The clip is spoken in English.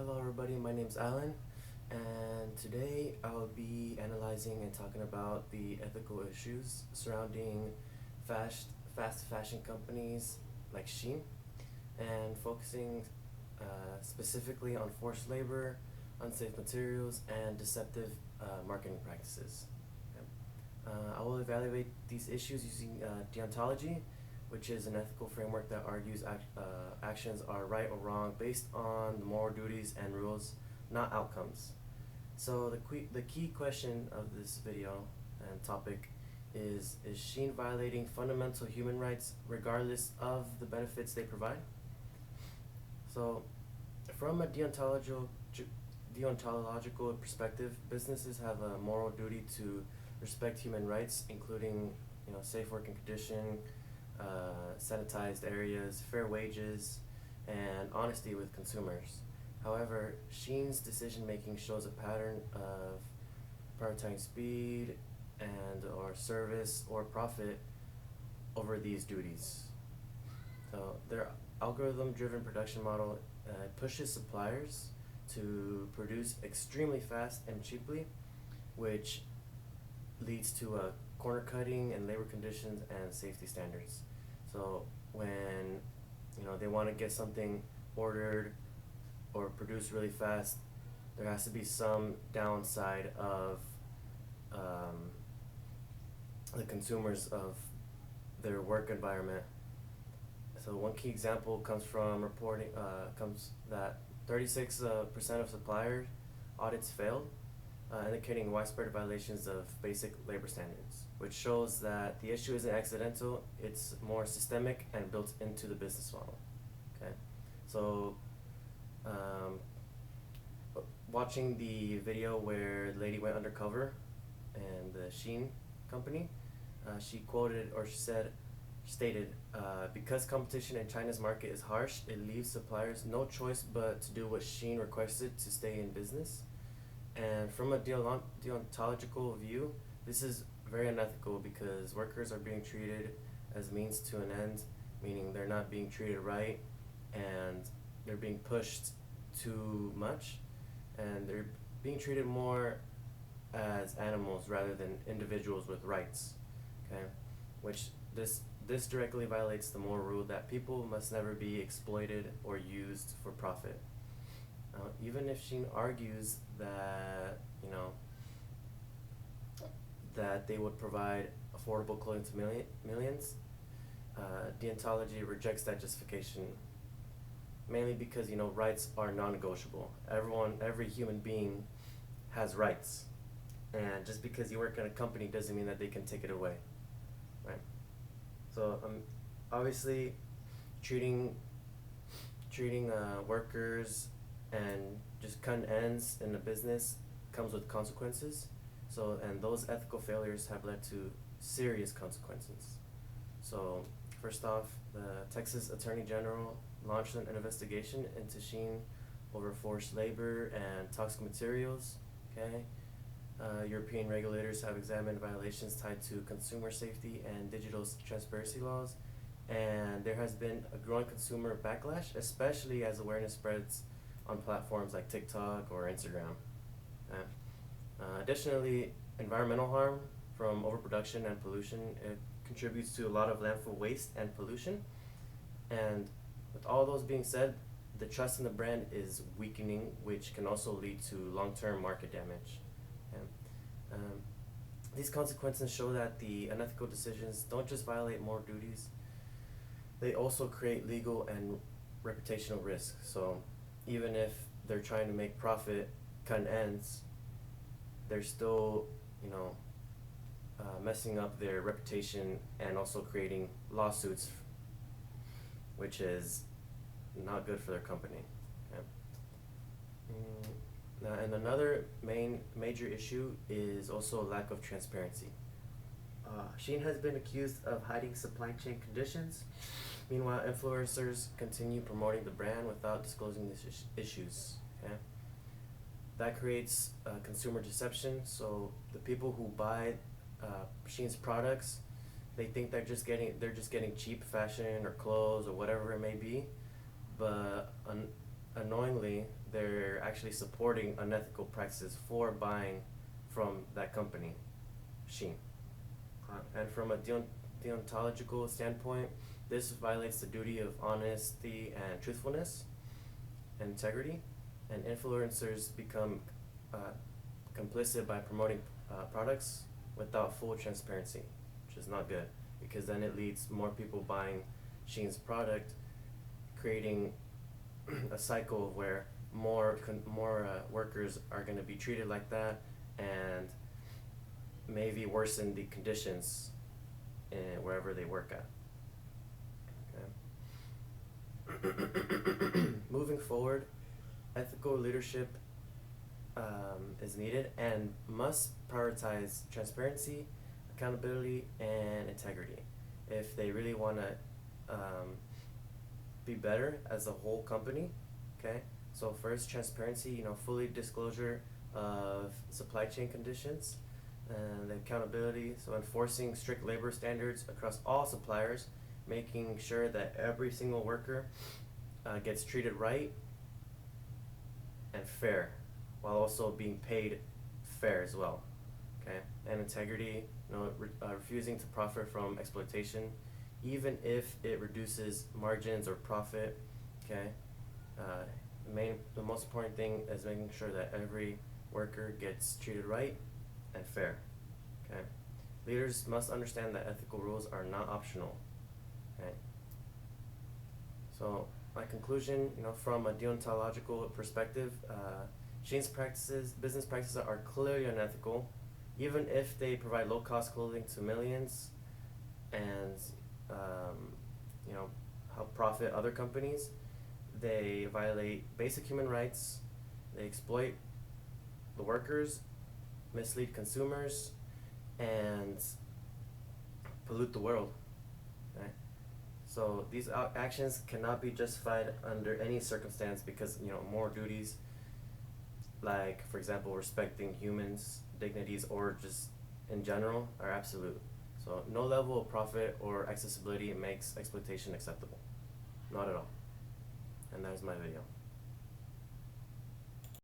Hello, everybody. My name's Alan, and today I'll be analyzing and talking about the ethical issues surrounding fast, fast fashion companies like Shein, and focusing specifically on forced labor, unsafe materials, and deceptive marketing practices. Okay. I will evaluate these issues using deontology, which is an ethical framework that argues actions are right or wrong based on the moral duties and rules, not outcomes. So the key question of this video and topic is Shein violating fundamental human rights regardless of the benefits they provide? So from a deontological perspective, businesses have a moral duty to respect human rights, including safe working condition, sanitized areas, fair wages, and honesty with consumers. However, Shein's decision making shows a pattern of prioritizing speed and or service or profit over these duties. So their algorithm-driven production model pushes suppliers to produce extremely fast and cheaply, which leads to a corner cutting and labor conditions and safety standards. So when they want to get something ordered or produced really fast, there has to be some downside of the consumers of their work environment. So one key example comes from reporting comes that 36% of supplier audits failed, indicating widespread violations of basic labor standards, which shows that the issue isn't accidental, it's more systemic and built into the business model. Okay, so watching the video where the lady went undercover and the Shein company, she stated, because competition in China's market is harsh, it leaves suppliers no choice but to do what Shein requested to stay in business. And from a deontological view, this is very unethical because workers are being treated as means to an end, meaning they're not being treated right and they're being pushed too much, and they're being treated more as animals rather than individuals with rights. Okay, which this directly violates the moral rule that people must never be exploited or used for profit. Even if Shein argues that that they would provide affordable clothing to millions, deontology rejects that justification, mainly because rights are non-negotiable. Every human being has rights, and just because you work in a company doesn't mean that they can take it away, right? So obviously, treating workers and just cutting ends in a business comes with consequences. So, and those ethical failures have led to serious consequences. So first off, the Texas Attorney General launched an investigation into Shein over forced labor and toxic materials. Okay, European regulators have examined violations tied to consumer safety and digital transparency laws, and there has been a growing consumer backlash, especially as awareness spreads on platforms like TikTok or Instagram. Additionally, environmental harm from overproduction and pollution, it contributes to a lot of landfill waste and pollution. And with all those being said, the trust in the brand is weakening, which can also lead to long-term market damage. And, these consequences show that the unethical decisions don't just violate moral duties, they also create legal and reputational risk. So even if they're trying to make profit, cutting ends, they're still, messing up their reputation and also creating lawsuits, which is not good for their company. Okay? And another major issue is also lack of transparency. Shein has been accused of hiding supply chain conditions. Meanwhile, influencers continue promoting the brand without disclosing these issues. Okay? That creates consumer deception. So the people who buy Shein's products, they think they're just getting cheap fashion or clothes or whatever it may be, but a unknowingly they're actually supporting unethical practices for buying from that company, Shein. And from a deontological standpoint, this violates the duty of honesty and truthfulness and integrity, and influencers become complicit by promoting products without full transparency, which is not good, because then it leads more people buying Shein's product, creating a cycle where more workers are going to be treated like that, and maybe worsen the conditions in wherever they work at. Okay. Moving forward, ethical leadership is needed and must prioritize transparency, accountability, and integrity if they really want to be better as a whole company. Okay, so first, transparency, fully disclosure of supply chain conditions, and the accountability, so enforcing strict labor standards across all suppliers, making sure that every single worker gets treated right and fair, while also being paid fair as well. Okay, and integrity, refusing to profit from exploitation, even if it reduces margins or profit. Okay, the most important thing is making sure that every worker gets treated right and fair. Okay, leaders must understand that ethical rules are not optional. Okay, so my conclusion, from a deontological perspective, Shein's business practices are clearly unethical, even if they provide low-cost clothing to millions, and help profit other companies. They violate basic human rights. They exploit the workers, mislead consumers, and pollute the world. Okay? So these actions cannot be justified under any circumstance, because moral duties, like for example respecting humans' dignities or just in general, are absolute. So no level of profit or accessibility makes exploitation acceptable. Not at all. And that is my video.